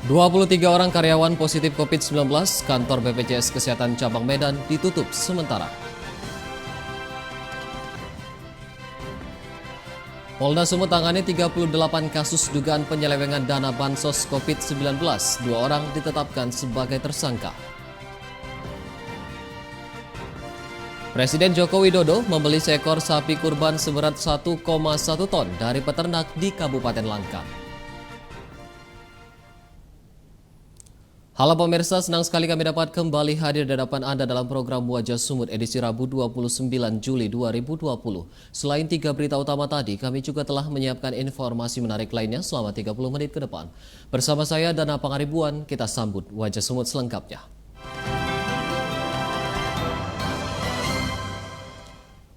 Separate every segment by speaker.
Speaker 1: 23 orang karyawan positif COVID-19, kantor BPJS Kesehatan Cabang Medan ditutup sementara. Polda Sumut tangani 38 kasus dugaan penyelewengan dana bansos COVID-19. 2 orang ditetapkan sebagai tersangka. Presiden Joko Widodo membeli seekor sapi kurban seberat 1,1 ton dari peternak di Kabupaten Langkat. Halo pemirsa, senang sekali kami dapat kembali hadir di hadapan Anda dalam program Wajah Sumut edisi Rabu 29 Juli 2020. Selain 3 berita utama tadi, kami juga telah menyiapkan informasi menarik lainnya selama 30 menit ke depan. Bersama saya Dana Pangaribuan, kita sambut Wajah Sumut selengkapnya.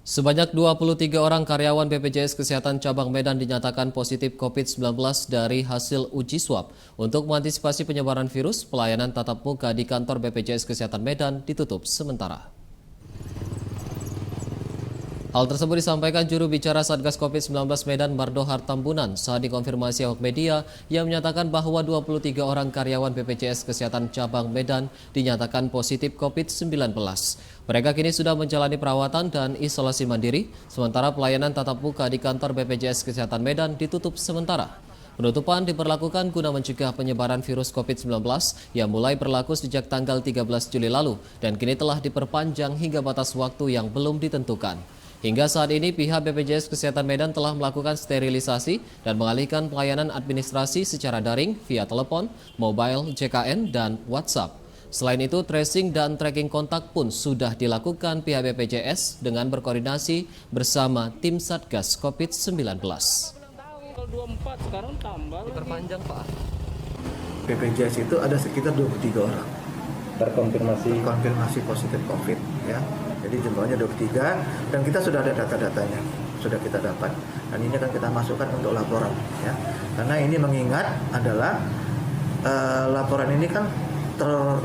Speaker 1: Sebanyak 23 orang karyawan BPJS Kesehatan Cabang Medan dinyatakan positif COVID-19 dari hasil uji swab. Untuk mengantisipasi penyebaran virus, pelayanan tatap muka di kantor BPJS Kesehatan Medan ditutup sementara. Hal tersebut disampaikan juru bicara Satgas COVID-19 Medan Mardohar Tambunan saat dikonfirmasi awak media yang menyatakan bahwa 23 orang karyawan BPJS Kesehatan Cabang Medan dinyatakan positif COVID-19. Mereka kini sudah menjalani perawatan dan isolasi mandiri, sementara pelayanan tatap muka di kantor BPJS Kesehatan Medan ditutup sementara. Penutupan diberlakukan guna mencegah penyebaran virus COVID-19 yang mulai berlaku sejak tanggal 13 Juli lalu dan kini telah diperpanjang hingga batas waktu yang belum ditentukan. Hingga saat ini pihak BPJS Kesehatan Medan telah melakukan sterilisasi dan mengalihkan pelayanan administrasi secara daring via telepon, mobile, JKN, dan WhatsApp. Selain itu, tracing dan tracking kontak pun sudah dilakukan pihak BPJS dengan berkoordinasi bersama tim Satgas COVID-19.
Speaker 2: Diperpanjang, Pak.
Speaker 3: BPJS itu ada sekitar 23 orang terkonfirmasi positif COVID, ya. Jadi jumlahnya 23 dan kita sudah ada data-datanya, sudah kita dapat. Dan ini akan kita masukkan untuk laporan, ya. Karena ini mengingat adalah laporan ini kan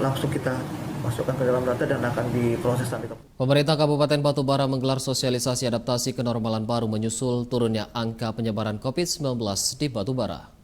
Speaker 3: langsung kita masukkan ke dalam data dan akan diproses nanti.
Speaker 1: Pemerintah Kabupaten Batubara menggelar sosialisasi adaptasi kenormalan baru menyusul turunnya angka penyebaran COVID-19 di Batubara.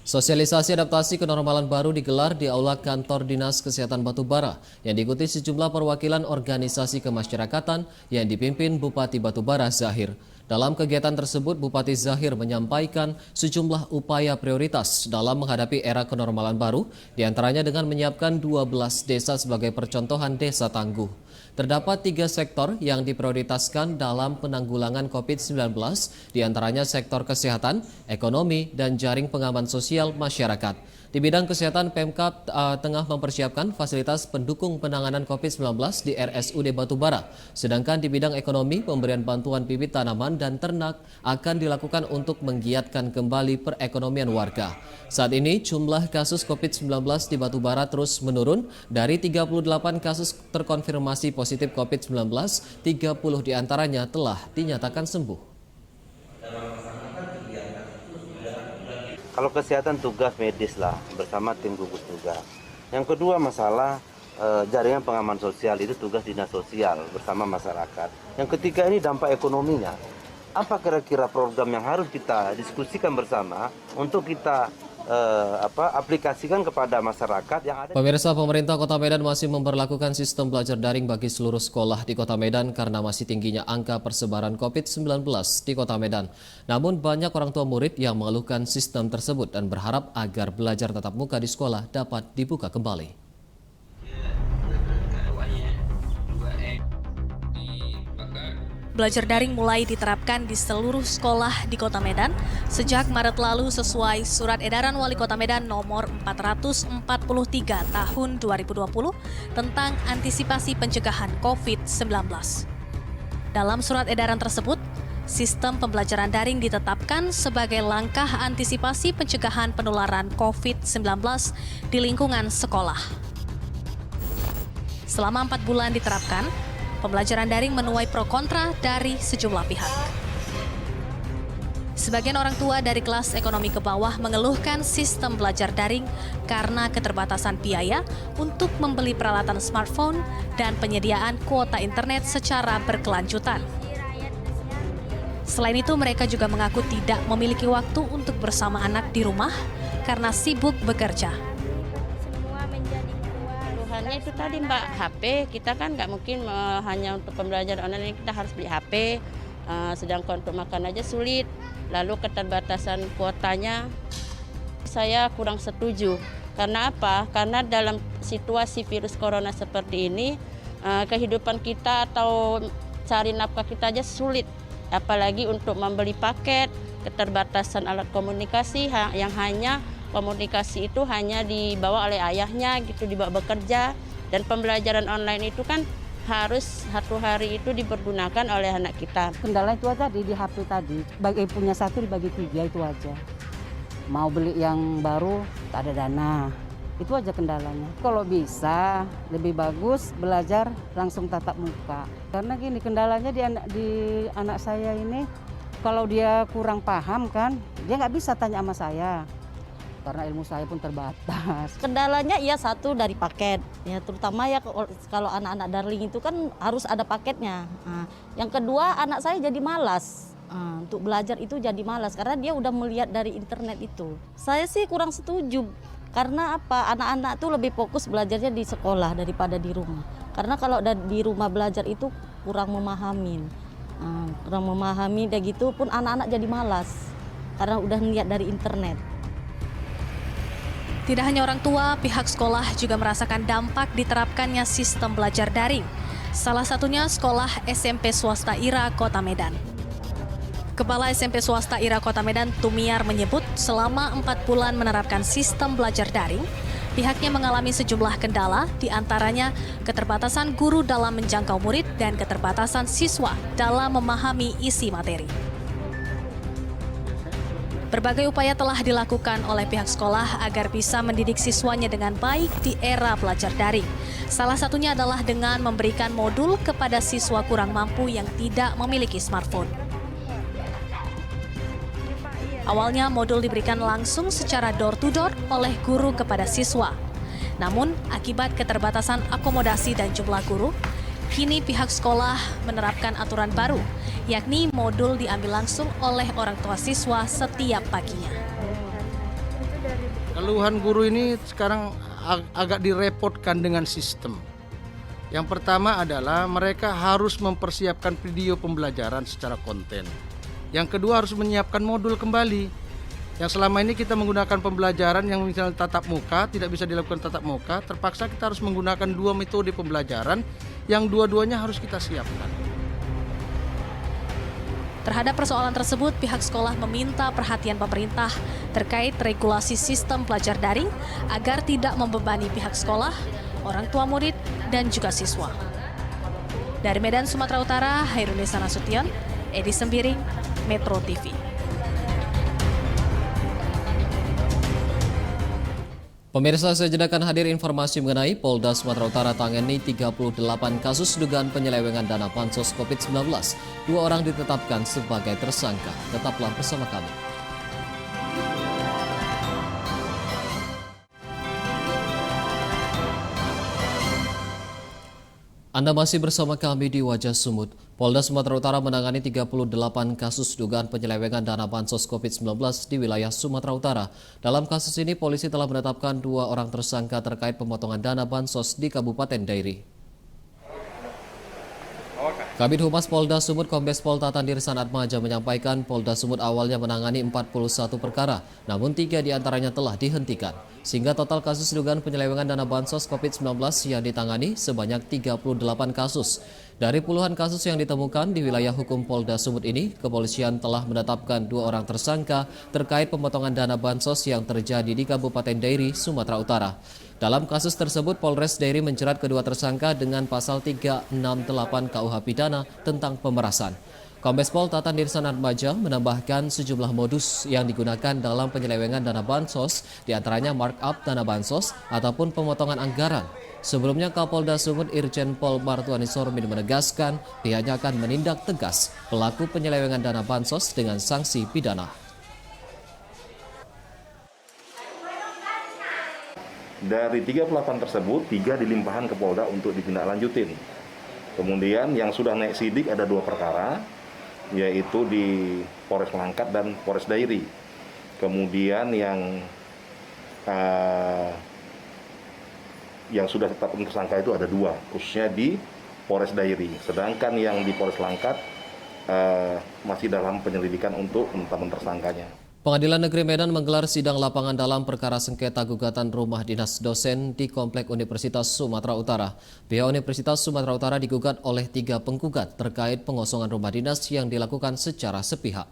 Speaker 1: Sosialisasi adaptasi kenormalan baru digelar di Aula Kantor Dinas Kesehatan Batubara yang diikuti sejumlah perwakilan organisasi kemasyarakatan yang dipimpin Bupati Batubara Zahir. Dalam kegiatan tersebut, Bupati Zahir menyampaikan sejumlah upaya prioritas dalam menghadapi era kenormalan baru, diantaranya dengan menyiapkan 12 desa sebagai percontohan desa tangguh. Terdapat 3 sektor yang diprioritaskan dalam penanggulangan COVID-19, diantaranya sektor kesehatan, ekonomi, dan jaring pengaman sosial masyarakat. Di bidang kesehatan, Pemkab tengah mempersiapkan fasilitas pendukung penanganan COVID-19 di RSUD Batubara. Sedangkan di bidang ekonomi, pemberian bantuan bibit tanaman dan ternak akan dilakukan untuk menggiatkan kembali perekonomian warga. Saat ini, jumlah kasus COVID-19 di Batubara terus menurun. Dari 38 kasus terkonfirmasi positif COVID-19, 30 diantaranya telah dinyatakan sembuh.
Speaker 2: Kalau kesehatan tugas medis lah bersama tim gugus tugas. Yang kedua masalah jaringan pengaman sosial itu tugas dinas sosial bersama masyarakat. Yang ketiga ini dampak ekonominya. Apa kira-kira program yang harus kita diskusikan bersama untuk kita aplikasikan kepada masyarakat yang ada.
Speaker 1: Pemirsa, pemerintah Kota Medan masih memberlakukan sistem belajar daring bagi seluruh sekolah di Kota Medan karena masih tingginya angka persebaran COVID-19 di Kota Medan. Namun banyak orang tua murid yang mengeluhkan sistem tersebut dan berharap agar belajar tatap muka di sekolah dapat dibuka kembali.
Speaker 4: Belajar daring mulai diterapkan di seluruh sekolah di Kota Medan sejak Maret lalu sesuai Surat Edaran Wali Kota Medan nomor 443 tahun 2020 tentang antisipasi pencegahan COVID-19. Dalam surat edaran tersebut, sistem pembelajaran daring ditetapkan sebagai langkah antisipasi pencegahan penularan COVID-19 di lingkungan sekolah. Selama 4 bulan diterapkan, pembelajaran daring menuai pro kontra dari sejumlah pihak. Sebagian orang tua dari kelas ekonomi ke bawah mengeluhkan sistem belajar daring karena keterbatasan biaya untuk membeli peralatan smartphone dan penyediaan kuota internet secara berkelanjutan. Selain itu, mereka juga mengaku tidak memiliki waktu untuk bersama anak di rumah karena sibuk bekerja.
Speaker 5: Semua menjadi kuat.
Speaker 6: Keluhannya itu tadi Mbak, HP kita kan nggak mungkin hanya untuk pembelajaran online, kita harus beli HP, sedangkan untuk makan aja sulit. Lalu keterbatasan kuotanya, saya kurang setuju. Karena apa? Karena dalam situasi virus corona seperti ini, kehidupan kita atau cari nafkah kita aja sulit. Apalagi untuk membeli paket, keterbatasan alat komunikasi yang hanya komunikasi itu hanya dibawa oleh ayahnya gitu, dibawa bekerja. Dan pembelajaran online itu kan harus satu hari itu dipergunakan oleh anak kita.
Speaker 7: Kendala itu aja di HP tadi, punya satu dibagi 3 itu aja. Mau beli yang baru tak ada dana, itu aja kendalanya. Kalau bisa lebih bagus belajar langsung tatap muka. Karena gini, kendalanya di anak saya ini, kalau dia kurang paham kan, dia nggak bisa tanya sama saya. Karena ilmu saya pun terbatas.
Speaker 5: Kendalanya ya satu dari paket, ya terutama ya kalau anak-anak darling itu kan harus ada paketnya. Yang kedua, anak saya jadi malas. Untuk belajar itu jadi malas karena dia udah melihat dari internet itu. Saya sih kurang setuju karena apa? Anak-anak tuh lebih fokus belajarnya di sekolah daripada di rumah. Karena kalau di rumah belajar itu kurang memahami. Kurang memahami, dan gitu pun anak-anak jadi malas karena udah lihat dari internet.
Speaker 4: Tidak hanya orang tua, pihak sekolah juga merasakan dampak diterapkannya sistem belajar daring. Salah satunya sekolah SMP swasta Ira, Kota Medan. Kepala SMP swasta Ira Kota Medan, Tumiar, menyebut selama 4 bulan menerapkan sistem belajar daring, pihaknya mengalami sejumlah kendala, diantaranya keterbatasan guru dalam menjangkau murid dan keterbatasan siswa dalam memahami isi materi. Berbagai upaya telah dilakukan oleh pihak sekolah agar bisa mendidik siswanya dengan baik di era belajar daring. Salah satunya adalah dengan memberikan modul kepada siswa kurang mampu yang tidak memiliki smartphone. Awalnya modul diberikan langsung secara door-to-door oleh guru kepada siswa. Namun, akibat keterbatasan akomodasi dan jumlah guru, kini pihak sekolah menerapkan aturan baru, yakni modul diambil langsung oleh orang tua siswa setiap paginya.
Speaker 8: Keluhan guru ini sekarang agak direpotkan dengan sistem. Yang pertama adalah mereka harus mempersiapkan video pembelajaran secara konten. Yang kedua harus menyiapkan modul kembali. Yang selama ini kita menggunakan pembelajaran yang misalnya tatap muka, tidak bisa dilakukan tatap muka, terpaksa kita harus menggunakan 2 metode pembelajaran yang dua-duanya harus kita siapkan.
Speaker 4: Terhadap persoalan tersebut, pihak sekolah meminta perhatian pemerintah terkait regulasi sistem belajar daring agar tidak membebani pihak sekolah, orang tua murid, dan juga siswa. Dari Medan, Sumatera Utara, Hairunisa Nasution, Edi Sembiring, Metro TV.
Speaker 1: Pemirsa, saya jedakan hadir informasi mengenai Polda Sumatera Utara tangani 38 kasus dugaan penyelewengan dana bansos COVID-19. 2 orang ditetapkan sebagai tersangka. Tetaplah bersama kami. Anda masih bersama kami di Wajah Sumut. Polda Sumatera Utara menangani 38 kasus dugaan penyelewengan dana bansos COVID-19 di wilayah Sumatera Utara. Dalam kasus ini, polisi telah menetapkan 2 orang tersangka terkait pemotongan dana bansos di Kabupaten Dairi. Kabid Humas Polda Sumut Kombes Pol Tatan Dirsan Atmaja menyampaikan Polda Sumut awalnya menangani 41 perkara, namun 3 diantaranya telah dihentikan. Sehingga total kasus dugaan penyelewengan dana bansos COVID-19 yang ditangani sebanyak 38 kasus. Dari puluhan kasus yang ditemukan di wilayah hukum Polda Sumut ini, kepolisian telah menetapkan 2 orang tersangka terkait pemotongan dana bansos yang terjadi di Kabupaten Dairi, Sumatera Utara. Dalam kasus tersebut, Polres Dairi menjerat kedua tersangka dengan pasal 368 KUH Pidana tentang pemerasan. Kombes Pol Tatan Dirsan Atmaja menambahkan sejumlah modus yang digunakan dalam penyelewengan dana bansos, diantaranya markup dana bansos ataupun pemotongan anggaran. Sebelumnya, Kapolda Sumut Irjen Pol Martuani Sormin menegaskan pihaknya akan menindak tegas pelaku penyelewengan dana bansos dengan sanksi pidana.
Speaker 9: Dari 38 tersebut, 3 dilimpahkan ke Polda untuk ditindaklanjutin. Kemudian yang sudah naik sidik ada 2 perkara, yaitu di Polres Langkat dan Polres Dairi. Kemudian yang sudah tetapkan tersangka itu ada 2, khususnya di Polres Dairi. Sedangkan yang di Polres Langkat masih dalam penyelidikan untuk penetapan tersangkanya.
Speaker 1: Pengadilan Negeri Medan menggelar sidang lapangan dalam perkara sengketa gugatan rumah dinas dosen di Komplek Universitas Sumatera Utara. Pihak Universitas Sumatera Utara digugat oleh 3 penggugat terkait pengosongan rumah dinas yang dilakukan secara sepihak.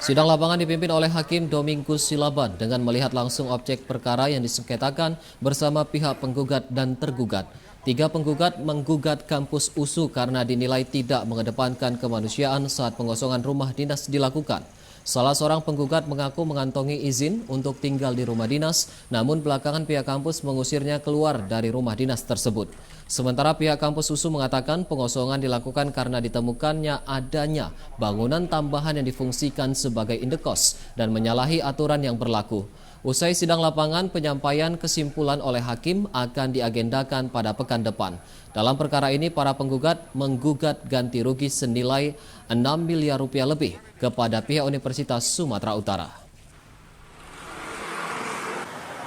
Speaker 1: Sidang lapangan dipimpin oleh Hakim Domingus Silaban dengan melihat langsung objek perkara yang disengketakan bersama pihak penggugat dan tergugat. 3 penggugat menggugat kampus USU karena dinilai tidak mengedepankan kemanusiaan saat pengosongan rumah dinas dilakukan. Salah seorang penggugat mengaku mengantongi izin untuk tinggal di rumah dinas, namun belakangan pihak kampus mengusirnya keluar dari rumah dinas tersebut. Sementara pihak kampus USU mengatakan pengosongan dilakukan karena ditemukannya adanya bangunan tambahan yang difungsikan sebagai indekos dan menyalahi aturan yang berlaku. Usai sidang lapangan, penyampaian kesimpulan oleh hakim akan diagendakan pada pekan depan. Dalam perkara ini, para penggugat menggugat ganti rugi senilai 6 miliar rupiah lebih kepada pihak Universitas Sumatera Utara.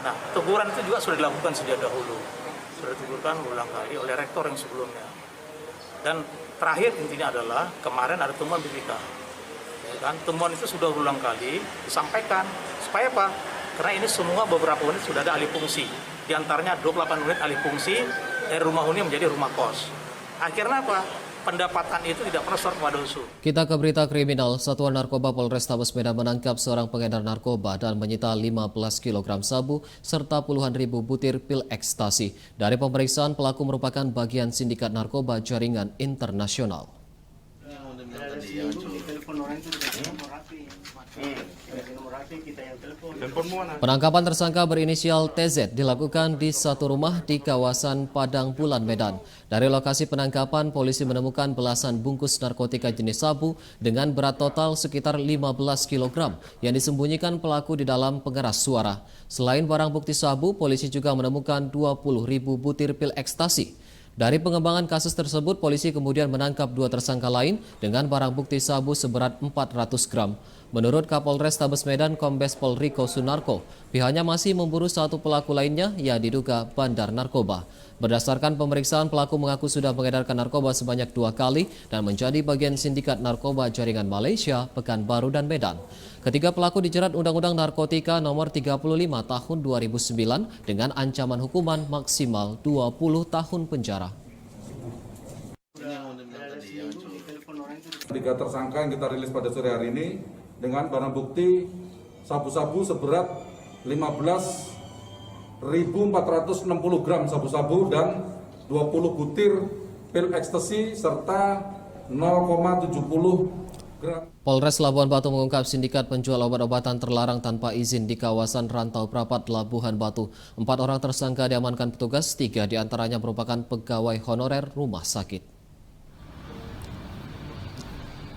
Speaker 10: Nah, teguran itu juga sudah dilakukan sejak dahulu. Sudah ditegurkan berulang kali oleh rektor yang sebelumnya. Dan terakhir intinya adalah kemarin ada temuan BPK. Ya kan? Temuan itu sudah berulang kali disampaikan. Supaya apa? Karena ini semua beberapa unit sudah ada alih fungsi. Di antaranya 28 unit alih fungsi dari rumah huni menjadi rumah kos. Akhirnya apa? Pendapatan itu tidak pernah sesuai kepada USU.
Speaker 1: Kita ke berita kriminal. Satuan Narkoba Polrestabes Medan menangkap seorang pengedar narkoba dan menyita 15 kg sabu serta puluhan ribu butir pil ekstasi. Dari pemeriksaan, pelaku merupakan bagian sindikat narkoba jaringan internasional. Penangkapan tersangka berinisial TZ dilakukan di satu rumah di kawasan Padang Bulan, Medan. Dari lokasi penangkapan, polisi menemukan belasan bungkus narkotika jenis sabu dengan berat total sekitar 15 kg yang disembunyikan pelaku di dalam pengeras suara. Selain barang bukti sabu, polisi juga menemukan 20.000 butir pil ekstasi. Dari pengembangan kasus tersebut, polisi kemudian menangkap 2 tersangka lain dengan barang bukti sabu seberat 400 gram. Menurut Kapolres Tabes Medan Kombes Pol Riko Sunarko, pihaknya masih memburu 1 pelaku lainnya yang diduga bandar narkoba. Berdasarkan pemeriksaan, pelaku mengaku sudah mengedarkan narkoba sebanyak 2 kali dan menjadi bagian sindikat narkoba jaringan Malaysia, Pekanbaru, dan Medan. Ketiga pelaku dijerat Undang-Undang Narkotika Nomor 35 Tahun 2009 dengan ancaman hukuman maksimal 20 tahun penjara.
Speaker 11: 3 tersangka yang kita rilis pada sore hari ini dengan barang bukti sabu-sabu seberat 15.460 gram sabu-sabu dan 20 butir pil ekstasi serta 0,70 gram.
Speaker 1: Polres Labuan Batu mengungkap sindikat penjual obat-obatan terlarang tanpa izin di kawasan Rantau Prapat, Labuhan Batu. 4 orang tersangka diamankan petugas, 3 diantaranya merupakan pegawai honorer rumah sakit.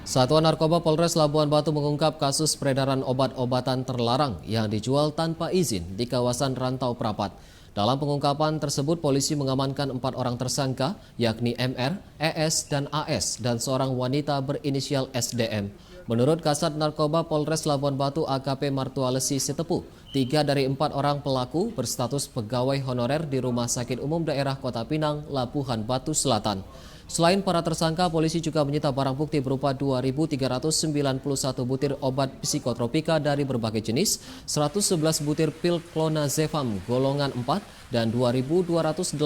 Speaker 1: Satuan Narkoba Polres Labuan Batu mengungkap kasus peredaran obat-obatan terlarang yang dijual tanpa izin di kawasan Rantau Prapat. Dalam pengungkapan tersebut, polisi mengamankan 4 orang tersangka, yakni MR, ES, dan AS, dan seorang wanita berinisial SDM. Menurut Kasat Narkoba Polres Labuan Batu AKP Martualesi Sitepu, 3 dari 4 orang pelaku berstatus pegawai honorer di Rumah Sakit Umum Daerah Kota Pinang, Labuhan Batu Selatan. Selain para tersangka, polisi juga menyita barang bukti berupa 2.391 butir obat psikotropika dari berbagai jenis, 111 butir pil clonazepam golongan 4, dan 2.280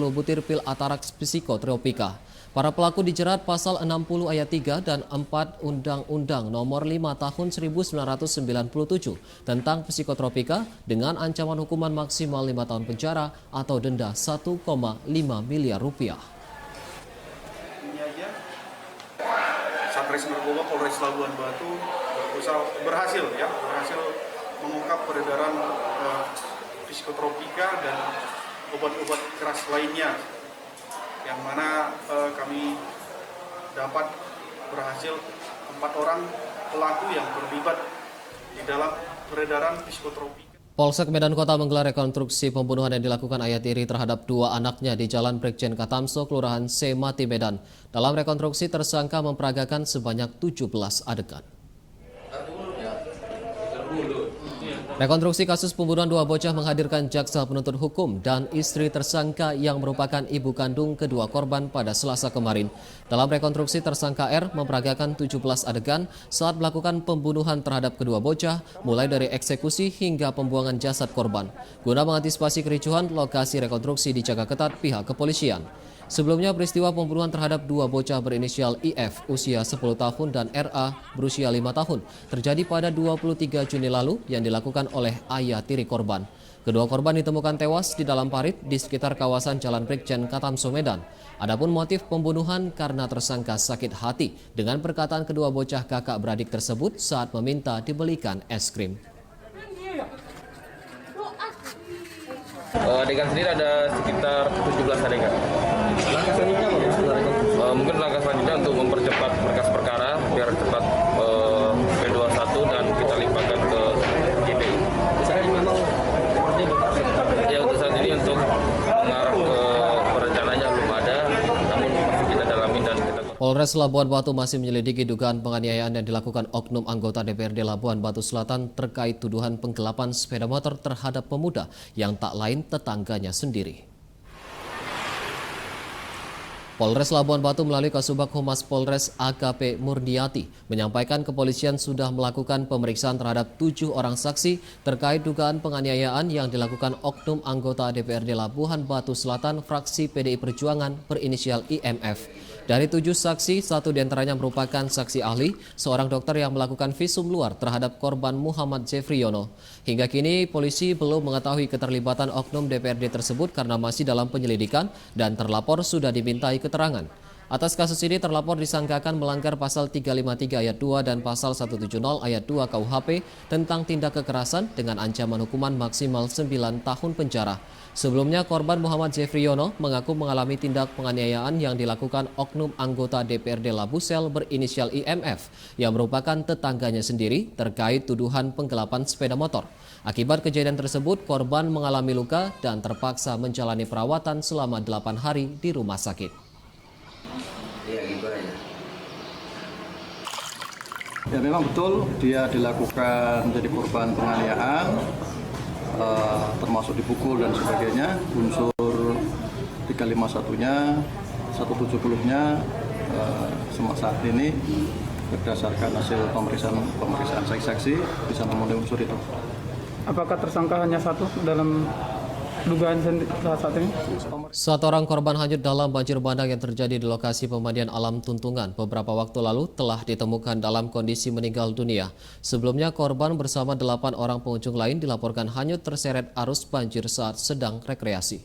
Speaker 1: butir pil Atarax psikotropika. Para pelaku dijerat pasal 60 ayat 3 dan 4 Undang-Undang Nomor 5 Tahun 1997 tentang psikotropika dengan ancaman hukuman maksimal 5 tahun penjara atau denda 1,5 miliar rupiah.
Speaker 12: Satres Narkoba Polres Labuan Batu berhasil mengungkap peredaran psikotropika dan obat-obat keras lainnya, yang mana kami dapat berhasil 4 orang pelaku yang terlibat di dalam peredaran psikotropika.
Speaker 1: Polsek Medan Kota menggelar rekonstruksi pembunuhan yang dilakukan ayah tiri terhadap dua anaknya di Jalan Brigjen Katamso, Kelurahan Semati, Medan. Dalam rekonstruksi, tersangka memperagakan sebanyak 17 adegan. Rekonstruksi kasus pembunuhan dua bocah menghadirkan jaksa penuntut hukum dan istri tersangka yang merupakan ibu kandung kedua korban pada Selasa kemarin. Dalam rekonstruksi, tersangka R memperagakan 17 adegan saat melakukan pembunuhan terhadap kedua bocah, mulai dari eksekusi hingga pembuangan jasad korban. Guna mengantisipasi kericuhan, lokasi rekonstruksi dijaga ketat pihak kepolisian. Sebelumnya, peristiwa pembunuhan terhadap dua bocah berinisial IF usia 10 tahun dan RA berusia 5 tahun terjadi pada 23 Juni lalu yang dilakukan oleh ayah tiri korban. Kedua korban ditemukan tewas di dalam parit di sekitar kawasan Jalan Brigjen Katamso, Medan. Adapun motif pembunuhan karena tersangka sakit hati dengan perkataan kedua bocah kakak beradik tersebut saat meminta dibelikan es krim.
Speaker 13: Adegan sendiri ada sekitar 17 adegan. Mungkin langkah selanjutnya untuk mempercepat berkas perkara biar cepat P21 dan kita limpahkan ke JPI. Ya, untuk saat ini untuk mengarah ke perencanaannya belum ada, namun masih kita dalami dan kita.
Speaker 1: Polres Labuan Batu masih menyelidiki dugaan penganiayaan yang dilakukan oknum anggota DPRD Labuan Batu Selatan terkait tuduhan penggelapan sepeda motor terhadap pemuda yang tak lain tetangganya sendiri. Polres Labuan Batu melalui Kasubag Humas Polres AKP Murniati menyampaikan kepolisian sudah melakukan pemeriksaan terhadap 7 orang saksi terkait dugaan penganiayaan yang dilakukan oknum anggota DPRD Labuan Batu Selatan fraksi PDI Perjuangan berinisial IMF. Dari 7 saksi, 1 diantaranya merupakan saksi ahli, seorang dokter yang melakukan visum luar terhadap korban Muhammad Jeffriono. Hingga kini, polisi belum mengetahui keterlibatan oknum DPRD tersebut karena masih dalam penyelidikan dan terlapor sudah dimintai keterangan. Atas kasus ini, terlapor disangkakan melanggar pasal 353 ayat 2 dan pasal 170 ayat 2 KUHP tentang tindak kekerasan dengan ancaman hukuman maksimal 9 tahun penjara. Sebelumnya, korban Muhammad Jeffriono mengaku mengalami tindak penganiayaan yang dilakukan oknum anggota DPRD Labusel berinisial IMF yang merupakan tetangganya sendiri terkait tuduhan penggelapan sepeda motor. Akibat kejadian tersebut, korban mengalami luka dan terpaksa menjalani perawatan selama 8 hari di rumah sakit.
Speaker 14: Iya, gitu aja.
Speaker 15: Ya, memang betul dia dilakukan menjadi korban penganiayaan, termasuk dipukul dan sebagainya. Unsur 351-nya, 170-nya saat ini berdasarkan hasil pemeriksaan saksi-saksi bisa memenuhi unsur itu.
Speaker 16: Apakah tersangka hanya satu dalam dugaan saat ini?
Speaker 1: 1 orang korban hanyut dalam banjir bandang yang terjadi di lokasi pemandian alam Tuntungan beberapa waktu lalu telah ditemukan dalam kondisi meninggal dunia. Sebelumnya, korban bersama 8 orang pengunjung lain dilaporkan hanyut terseret arus banjir saat sedang rekreasi.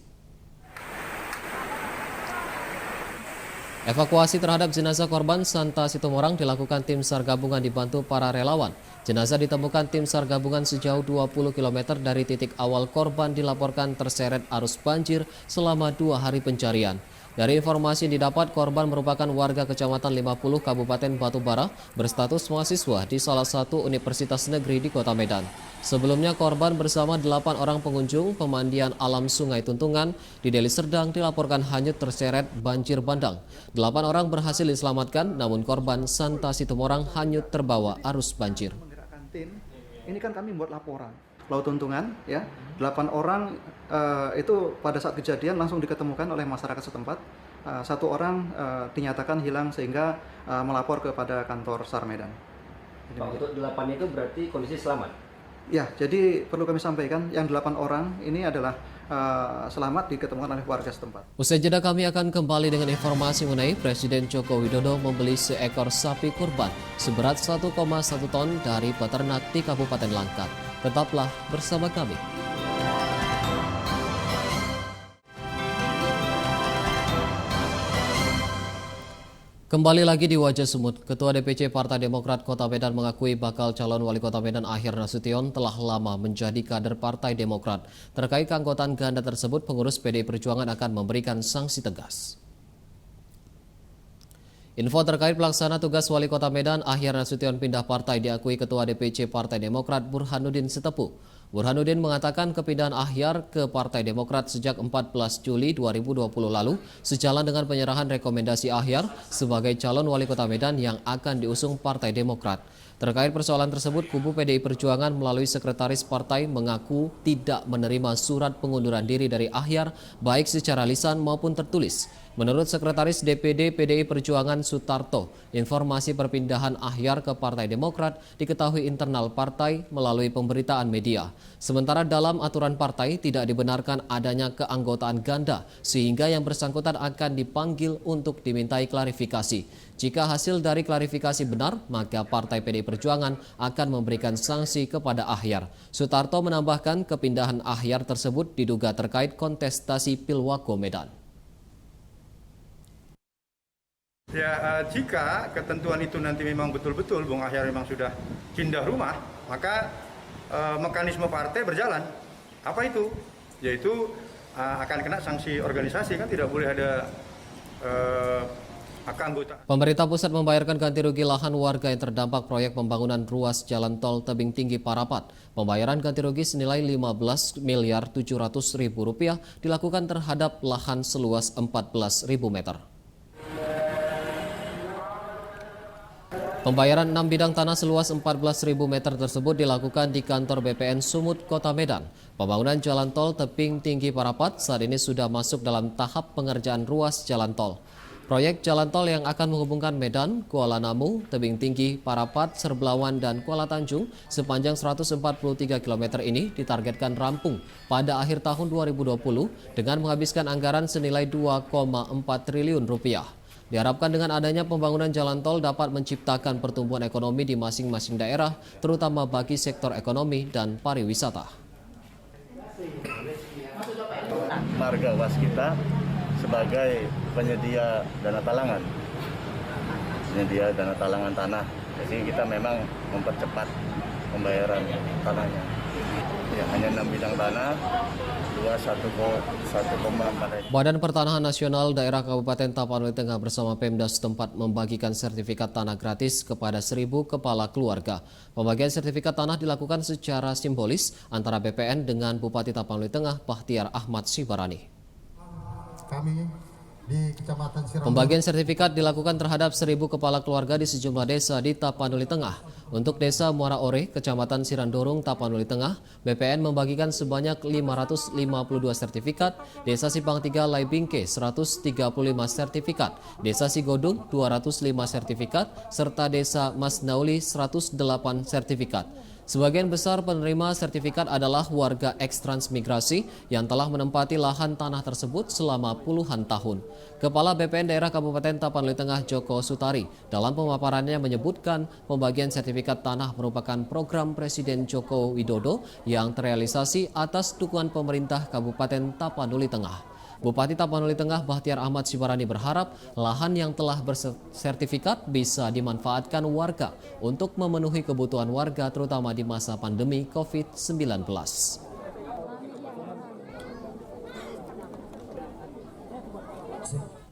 Speaker 1: Evakuasi terhadap jenazah korban Santa Situmorang dilakukan tim SAR gabungan dibantu para relawan. Jenazah ditemukan tim SAR gabungan sejauh 20 km dari titik awal korban dilaporkan terseret arus banjir selama 2 hari pencarian. Dari informasi yang didapat, korban merupakan warga Kecamatan 50 Kabupaten Batubara berstatus mahasiswa di salah satu universitas negeri di Kota Medan. Sebelumnya, korban bersama 8 orang pengunjung pemandian alam Sungai Tuntungan di Deli Serdang dilaporkan hanyut terseret banjir bandang. 8 orang berhasil diselamatkan, namun korban Santa Situmorang hanyut terbawa arus banjir.
Speaker 17: Ini kan kami membuat laporan Laut Tuntungan, ya 8 orang itu pada saat kejadian langsung diketemukan oleh masyarakat setempat. 1 orang dinyatakan hilang sehingga melapor kepada kantor SAR Medan.
Speaker 14: Pak, untuk 8 itu berarti kondisi selamat?
Speaker 17: Ya, jadi perlu kami sampaikan yang 8 orang ini adalah selamat diketemukan oleh warga setempat.
Speaker 1: Usai jeda kami akan kembali dengan informasi mengenai Presiden Joko Widodo membeli seekor sapi kurban seberat 1,1 ton dari peternak di Kabupaten Langkat. Tetaplah bersama kami. Kembali lagi di Wajah Sumut, Ketua DPC Partai Demokrat Kota Medan mengakui bakal calon wali kota Medan Akhir Nasution telah lama menjadi kader Partai Demokrat. Terkait keanggotaan ganda tersebut, pengurus PDI Perjuangan akan memberikan sanksi tegas. Info terkait pelaksana tugas wali kota Medan Akhir Nasution pindah partai diakui Ketua DPC Partai Demokrat Burhanuddin Sitepu. Burhanuddin mengatakan kepindahan Ahyar ke Partai Demokrat sejak 14 Juli 2020 lalu sejalan dengan penyerahan rekomendasi Ahyar sebagai calon wali kota Medan yang akan diusung Partai Demokrat. Terkait persoalan tersebut, kubu PDI Perjuangan melalui sekretaris partai mengaku tidak menerima surat pengunduran diri dari Ahyar baik secara lisan maupun tertulis. Menurut Sekretaris DPD PDI Perjuangan Sutarto, informasi perpindahan Ahyar ke Partai Demokrat diketahui internal partai melalui pemberitaan media. Sementara dalam aturan partai tidak dibenarkan adanya keanggotaan ganda sehingga yang bersangkutan akan dipanggil untuk dimintai klarifikasi. Jika hasil dari klarifikasi benar, maka Partai PDI Perjuangan akan memberikan sanksi kepada Ahyar. Sutarto menambahkan kepindahan Ahyar tersebut diduga terkait kontestasi Pilwako Medan.
Speaker 18: Ya, jika ketentuan itu nanti memang betul-betul Bung Ahyar memang sudah pindah rumah, maka mekanisme partai berjalan. Apa itu? Yaitu akan kena sanksi organisasi, kan tidak boleh ada anggota.
Speaker 1: Pemerintah pusat membayarkan ganti rugi lahan warga yang terdampak proyek pembangunan ruas jalan tol Tebing Tinggi Parapat. Pembayaran ganti rugi senilai Rp15.700.000 dilakukan terhadap lahan seluas 14.000 meter. Pembayaran 6 bidang tanah seluas 14.000 meter tersebut dilakukan di kantor BPN Sumut, Kota Medan. Pembangunan jalan tol Tebing Tinggi Parapat saat ini sudah masuk dalam tahap pengerjaan ruas jalan tol. Proyek jalan tol yang akan menghubungkan Medan, Kuala Namu, Tebing Tinggi, Parapat, Serbelawan, dan Kuala Tanjung sepanjang 143 km ini ditargetkan rampung pada akhir tahun 2020 dengan menghabiskan anggaran senilai Rp2,4 triliun. Diharapkan dengan adanya pembangunan jalan tol dapat menciptakan pertumbuhan ekonomi di masing-masing daerah, terutama bagi sektor ekonomi dan pariwisata.
Speaker 19: Marga waskita sebagai penyedia dana talangan tanah. Jadi kita memang mempercepat pembayaran tanahnya. Ya, hanya 6 bidang tanah, 1,4.
Speaker 1: Badan Pertanahan Nasional Daerah Kabupaten Tapanuli Tengah bersama Pemda setempat membagikan sertifikat tanah gratis kepada 1.000 kepala keluarga. Pembagian sertifikat tanah dilakukan secara simbolis antara BPN dengan Bupati Tapanuli Tengah Bahtiar Ahmad Sibarani. Di Kecamatan Sirandorong. Pembagian sertifikat dilakukan terhadap 1.000 kepala keluarga di sejumlah desa di Tapanuli Tengah. Untuk desa Muara Ore, Kecamatan Sirandorong, Tapanuli Tengah, BPN membagikan sebanyak 552 sertifikat, Desa Simpang 3 Laibingke 135 sertifikat, Desa Sigodung 205 sertifikat, serta Desa Masnauli 108 sertifikat. Sebagian besar penerima sertifikat adalah warga eks-transmigrasi yang telah menempati lahan tanah tersebut selama puluhan tahun. Kepala BPN Daerah Kabupaten Tapanuli Tengah Joko Sutari dalam pemaparannya menyebutkan pembagian sertifikat tanah merupakan program Presiden Joko Widodo yang terrealisasi atas dukungan pemerintah Kabupaten Tapanuli Tengah. Bupati Tapanuli Tengah Bahtiar Ahmad Sibarani berharap lahan yang telah bersertifikat bisa dimanfaatkan warga untuk memenuhi kebutuhan warga terutama di masa pandemi COVID-19.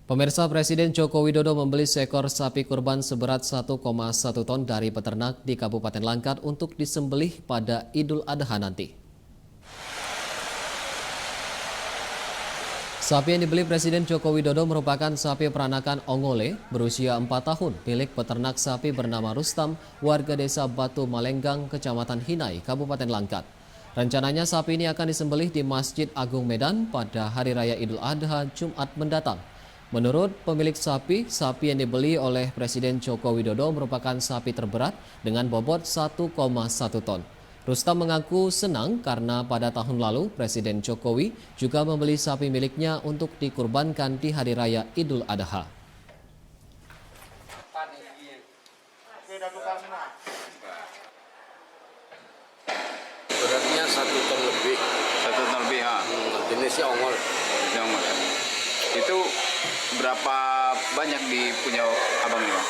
Speaker 1: Pemirsa, Presiden Joko Widodo membeli seekor sapi kurban seberat 1,1 ton dari peternak di Kabupaten Langkat untuk disembelih pada Idul Adha nanti. Sapi yang dibeli Presiden Joko Widodo merupakan sapi peranakan ongole berusia 4 tahun milik peternak sapi bernama Rustam, warga desa Batu Malenggang, Kecamatan Hinai, Kabupaten Langkat. Rencananya sapi ini akan disembelih di Masjid Agung Medan pada Hari Raya Idul Adha Jumat mendatang. Menurut pemilik sapi, sapi yang dibeli oleh Presiden Joko Widodo merupakan sapi terberat dengan bobot 1,1 ton. Rustam mengaku senang karena pada tahun lalu Presiden Jokowi juga membeli sapi miliknya untuk dikurbankan di Hari Raya Idul Adha.
Speaker 20: Beratnya 1 ton lebih. 1 ton lebih, ha. Jenisnya ongol. Ya.
Speaker 21: Itu berapa banyak di punya abang ini, Bang?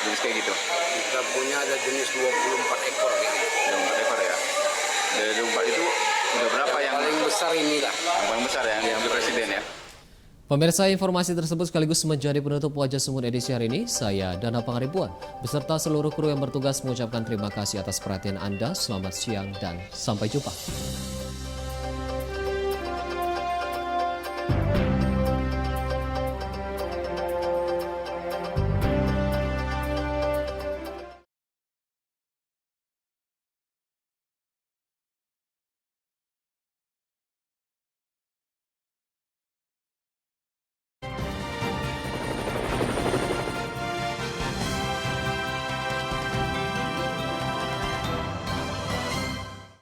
Speaker 21: Jenis kayak gitu?
Speaker 20: Kita punya ada jenis 24 ekor ini.
Speaker 21: 24 ekor ya? Dari 24 itu udah berapa yang paling besar ini lah? Yang paling besar ya, yang Presiden ya?
Speaker 1: Pemirsa, informasi tersebut sekaligus menjadi penutup Wajah Sumut edisi hari ini. Saya Dana Pangaribuan beserta seluruh kru yang bertugas mengucapkan terima kasih atas perhatian Anda. Selamat siang dan sampai jumpa.